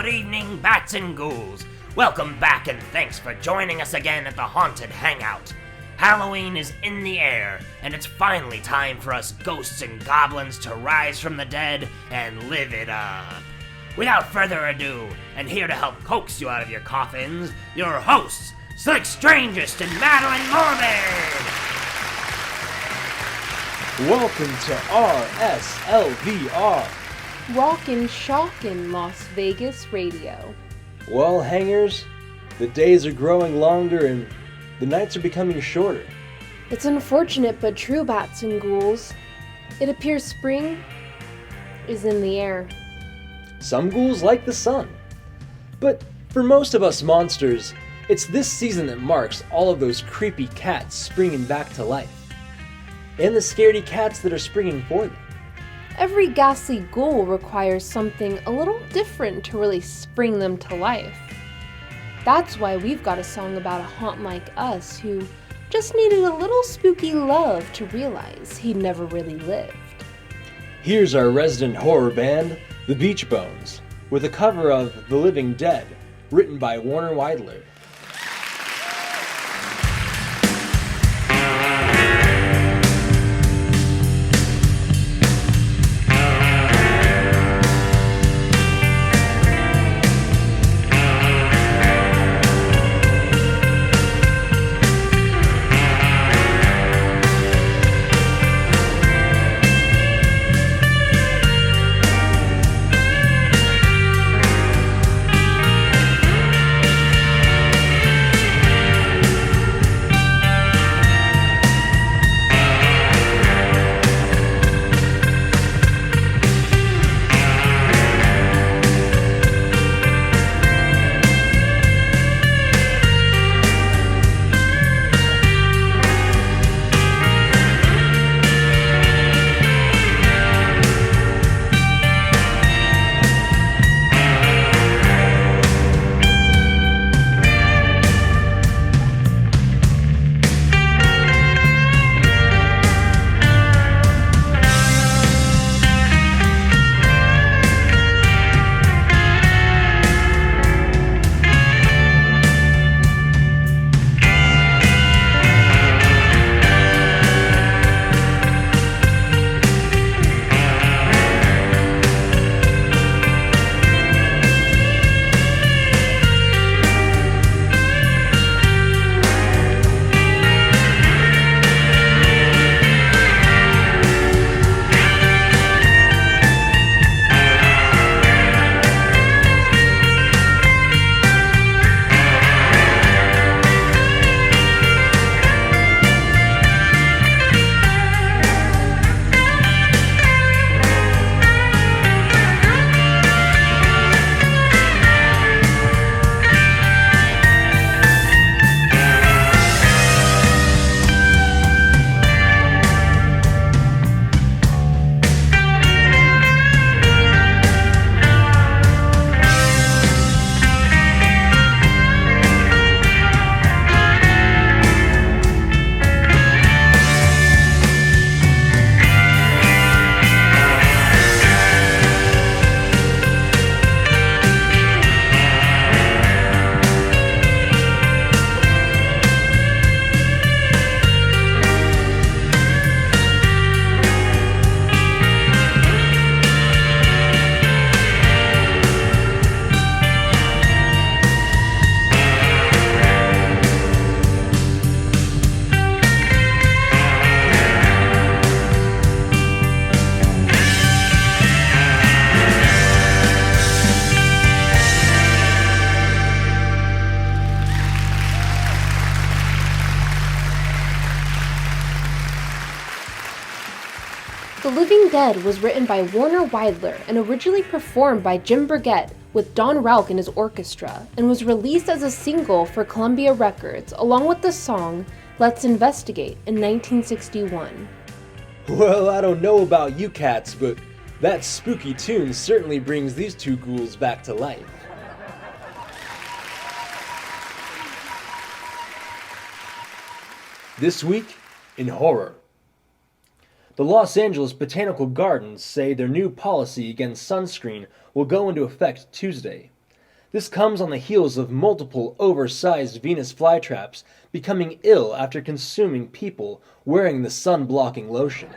Good evening, bats and ghouls. Welcome back and thanks for joining us again at the Haunted Hangout. Halloween is in the air, and it's finally time for us ghosts and goblins to rise from the dead and live it up. Without further ado, and here to help coax you out of your coffins, your hosts, Slick Strangest and Madeline Morbid! Welcome to RSLVR. Rockin' Shockin' Las Vegas Radio. Well, hangers, the days are growing longer and the nights are becoming shorter. It's unfortunate but true, bats and ghouls. It appears spring is in the air. Some ghouls like the sun. But for most of us monsters, it's this season that marks all of those creepy cats springing back to life. And the scaredy cats that are springing for them. Every ghastly ghoul requires something a little different to really spring them to life. That's why we've got a song about a haunt like us who just needed a little spooky love to realize he'd never really lived. Here's our resident horror band, the Beach Bones, with a cover of The Living Dead, written by Warner Weidler. The Living Dead was written by Warner Weidler and originally performed by Jim Burgett with Don Rauch and his orchestra, and was released as a single for Columbia Records along with the song Let's Investigate in 1961. Well, I don't know about you cats, but that spooky tune certainly brings these two ghouls back to life. This week in horror. The Los Angeles Botanical Gardens say their new policy against sunscreen will go into effect Tuesday. This comes on the heels of multiple oversized Venus flytraps becoming ill after consuming people wearing the sun-blocking lotion.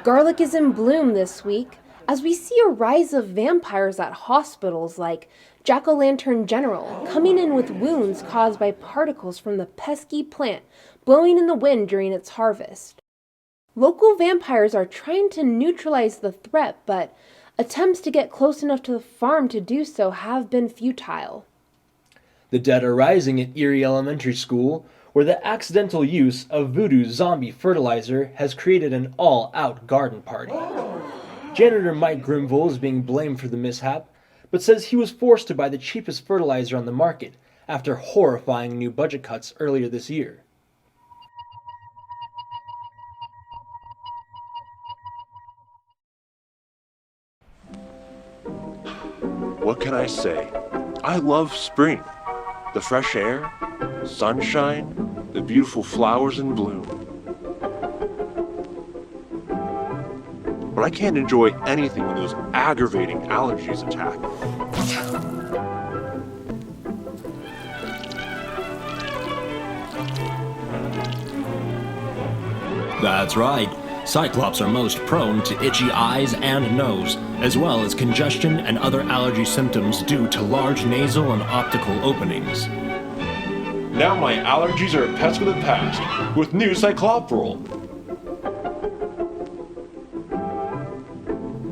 Garlic is in bloom this week, as we see a rise of vampires at hospitals like Jack-o'-lantern General, coming in with wounds caused by particles from the pesky plant blowing in the wind during its harvest. Local vampires are trying to neutralize the threat, but attempts to get close enough to the farm to do so have been futile. The dead are rising at Erie Elementary School, where the accidental use of voodoo zombie fertilizer has created an all-out garden party. Janitor Mike Grimville is being blamed for the mishap, but says he was forced to buy the cheapest fertilizer on the market after horrifying new budget cuts earlier this year. What can I say? I love spring. The fresh air, sunshine, the beautiful flowers in bloom. But I can't enjoy anything when those aggravating allergies attack. That's right. Cyclops are most prone to itchy eyes and nose, as well as congestion and other allergy symptoms due to large nasal and optical openings. Now my allergies are a pest of the past with new Cycloperol.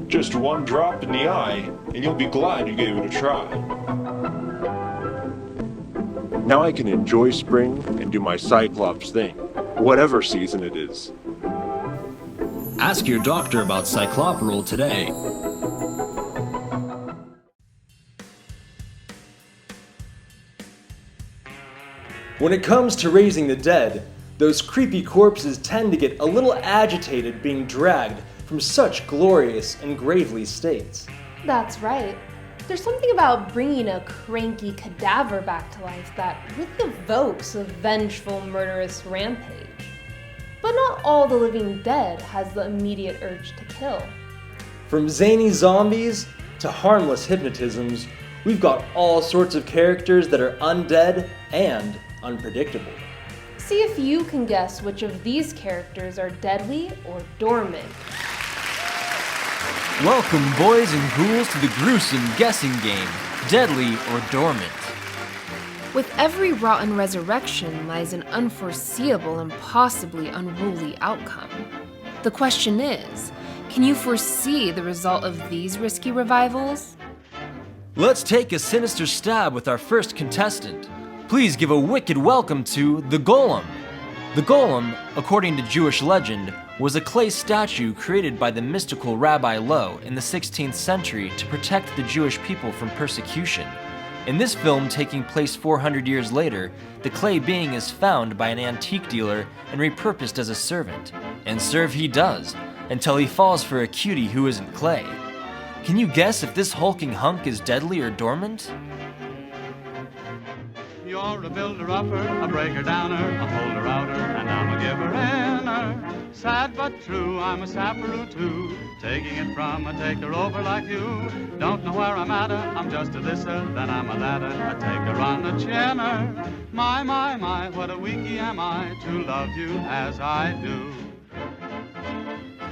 Just one drop in the eye, and you'll be glad you gave it a try. Now I can enjoy spring and do my Cyclops thing, whatever season it is. Ask your doctor about Cycloperol today. When it comes to raising the dead, those creepy corpses tend to get a little agitated being dragged from such glorious and gravely states. That's right. There's something about bringing a cranky cadaver back to life that really evokes a vengeful, murderous rampage. But not all the living dead has the immediate urge to kill. From zany zombies to harmless hypnotisms, we've got all sorts of characters that are undead and unpredictable. See if you can guess which of these characters are deadly or dormant. Welcome, boys and ghouls, to the gruesome guessing game, Deadly or Dormant. With every rotten resurrection lies an unforeseeable and possibly unruly outcome. The question is, can you foresee the result of these risky revivals? Let's take a sinister stab with our first contestant. Please give a wicked welcome to the Golem. The Golem, according to Jewish legend, was a clay statue created by the mystical Rabbi Lo in the 16th century to protect the Jewish people from persecution. In this film, taking place 400 years later, the clay being is found by an antique dealer and repurposed as a servant. And serve he does, until he falls for a cutie who isn't clay. Can you guess if this hulking hunk is deadly or dormant? You're a builder-upper, a breaker-downer, a holder-outer, and I'm a giver-inner. Sad but true, I'm a sapperoo too, taking it from a taker-over like you. Don't know where I'm at, I'm just a thisser, then I'm a ladder, a taker on a chinner. My, what a weakie am I to love you as I do.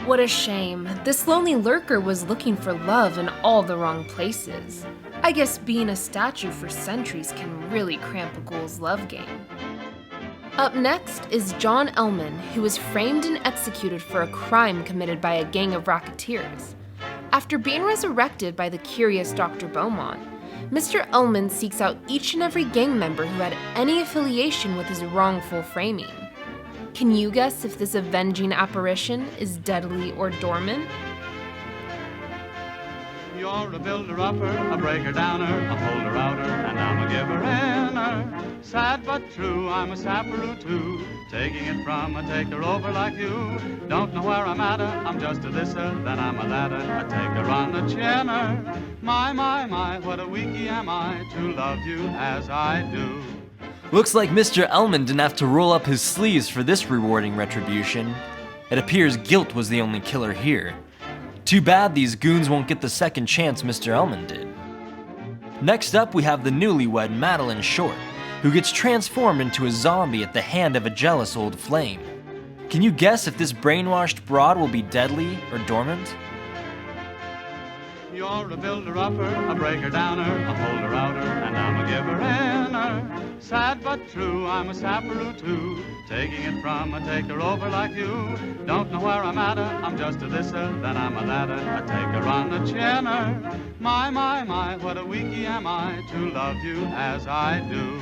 What a shame. This lonely lurker was looking for love in all the wrong places. I guess being a statue for centuries can really cramp a ghoul's love game. Up next is John Ellman, who was framed and executed for a crime committed by a gang of racketeers. After being resurrected by the curious Dr. Beaumont, Mr. Ellman seeks out each and every gang member who had any affiliation with his wrongful framing. Can you guess if this avenging apparition is deadly or dormant? You're a builder-upper, a breaker-downer, a holder-outer, and I'm a giver-inner. Sad but true, I'm a sapperoo too, taking it from a taker-over like you. Don't know where I'm at, I'm just a thisser, then I'm a ladder, a taker on a chinner. My, what a weakie am I to love you as I do. Looks like Mr. Ellman didn't have to roll up his sleeves for this rewarding retribution. It appears guilt was the only killer here. Too bad these goons won't get the second chance Mr. Ellman did. Next up, we have the newlywed Madeline Short, who gets transformed into a zombie at the hand of a jealous old flame. Can you guess if this brainwashed broad will be deadly or dormant? You're a builder-upper, a breaker-downer, a holder-outer, and I'm a giver-inner. Sad but true, I'm a sapperoo too, taking it from a taker-over like you. Don't know where I'm at, I'm just a thisser, then I'm a ladder, a taker on the chinner. My, what a weakie am I to love you as I do.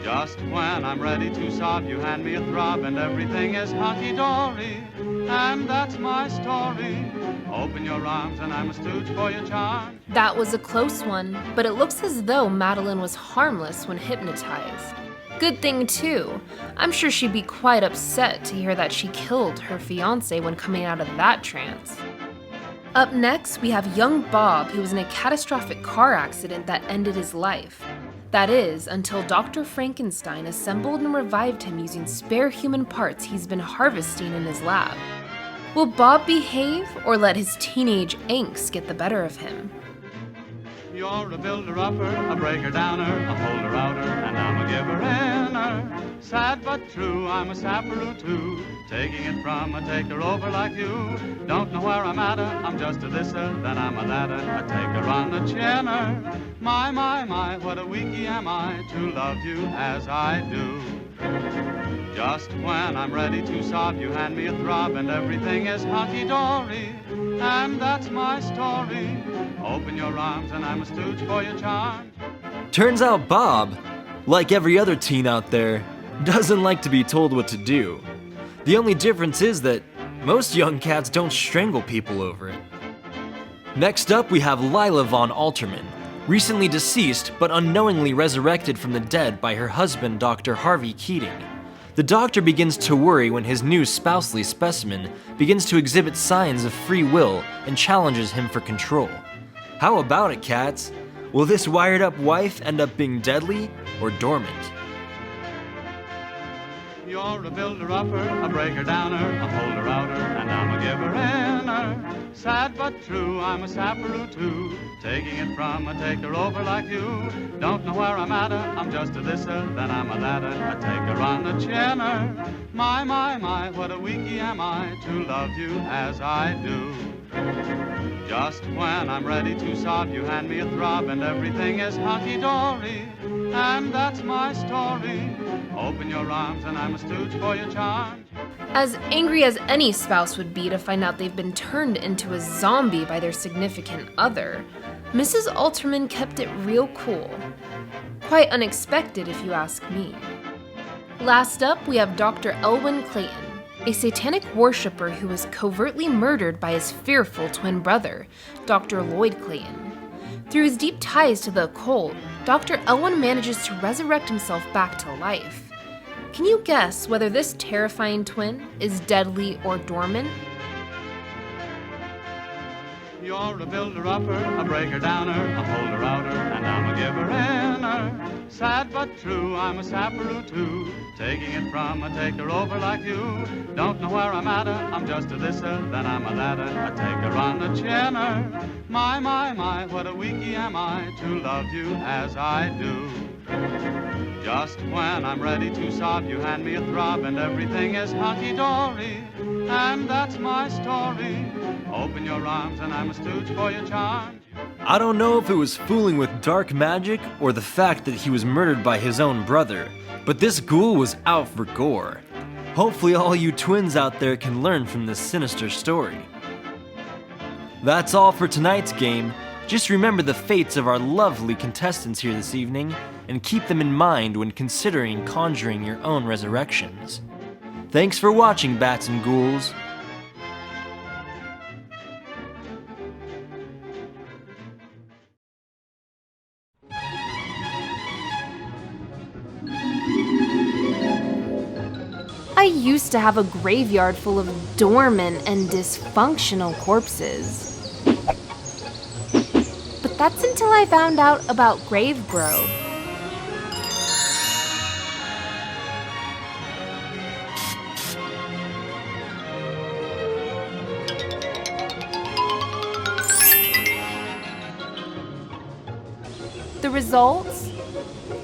Just when I'm ready to sob, you hand me a throb, and everything is hunky-dory, and that's my story. Open your arms and I'm a stooge for your charm. That was a close one, but it looks as though Madeline was harmless when hypnotized. Good thing too. I'm sure she'd be quite upset to hear that she killed her fiancé when coming out of that trance. Up next, we have young Bob, who was in a catastrophic car accident that ended his life. That is, until Dr. Frankenstein assembled and revived him using spare human parts he's been harvesting in his lab. Will Bob behave, or let his teenage angst get the better of him? You're a builder-upper, a breaker-downer, a holder-outer, and I'm a giver-inner. Sad but true, I'm a sapperoo too, taking it from a taker-over like you. Don't know where I'm at, I'm just a thisser, then I'm a ladder, a taker on the chinner. My, what a weakie am I to love you as I do. Just when I'm ready to sob, you hand me a throb, and everything is hunky-dory, and that's my story. Open your arms and I'm a stooge for your charm. Turns out Bob, like every other teen out there, doesn't like to be told what to do. The only difference is that most young cats don't strangle people over it. Next up, we have Lila von Alterman, recently deceased but unknowingly resurrected from the dead by her husband, Dr. Harvey Keating. The doctor begins to worry when his new spousely specimen begins to exhibit signs of free will and challenges him for control. How about it, cats? Will this wired-up wife end up being deadly or dormant? You're a builder-upper, a breaker-downer, a holder-outer, and I'm a giver-inner. Sad but true, I'm a sapperoo too, taking it from a taker-over like you. Don't know where I'm at, I'm just a thisser, then I'm a ladder, a taker on the chinner. My, what a weakie am I to love you as I do. Just when I'm ready to sob, you hand me a throb, and everything is hunky-dory, and that's my story. Open your arms and I'm a stooge for your charm. As angry as any spouse would be to find out they've been turned into a zombie by their significant other, Mrs. Alterman kept it real cool. Quite unexpected, if you ask me. Last up, we have Dr. Elwyn Clayton, a satanic worshipper who was covertly murdered by his fearful twin brother, Dr. Lloyd Clayton. Through his deep ties to the occult, Dr. Elwyn manages to resurrect himself back to life. Can you guess whether this terrifying twin is deadly or dormant? You're a builder-upper, a breaker-downer, a holder-outer, and I'm a giver-inner. Sad but true, I'm a sapperoo too, taking it from a taker-over like you. Don't know where I'm at, I'm just a thisser, then I'm a ladder, a taker on the chinner. My, what a weakie am I to love you as I do. Just when I'm ready to sob, you hand me a throb, and everything is hunky-dory, and that's my story. Open your arms and I'm a stooge for your charm. I don't know if it was fooling with dark magic or the fact that he was murdered by his own brother, but this ghoul was out for gore. Hopefully all you twins out there can learn from this sinister story. That's all for tonight's game. Just remember the fates of our lovely contestants here this evening, and keep them in mind when considering conjuring your own resurrections. Thanks for watching, Bats and Ghouls. I used to have a graveyard full of dormant and dysfunctional corpses. But that's until I found out about Grave Grove. the results?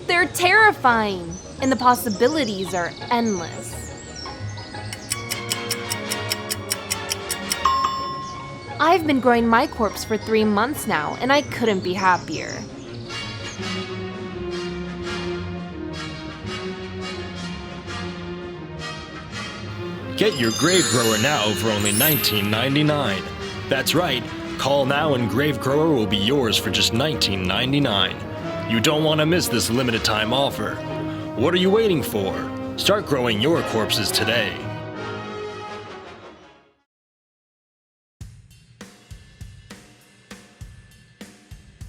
They're terrifying, and the possibilities are endless. I've been growing my corpse for 3 months now, and I couldn't be happier. Get your grave grower now for only $19.99. That's right, call now and grave grower will be yours for just $19.99. You don't want to miss this limited time offer. What are you waiting for? Start growing your corpses today.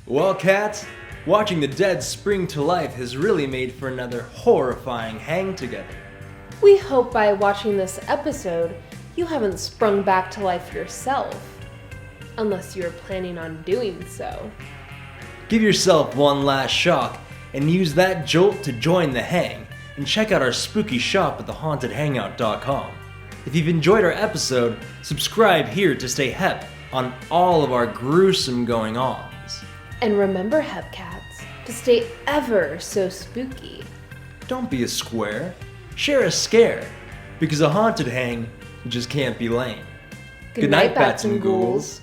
Well, cats, watching the dead spring to life has really made for another horrifying hang together. We hope by watching this episode, you haven't sprung back to life yourself. Unless you're planning on doing so. Give yourself one last shock and use that jolt to join the hang and check out our spooky shop at thehauntedhangout.com. If you've enjoyed our episode, subscribe here to stay hep on all of our gruesome going-ons. And remember, Hepcats, to stay ever so spooky. Don't be a square, share a scare, because a haunted hang just can't be lame. Good night, bats and ghouls.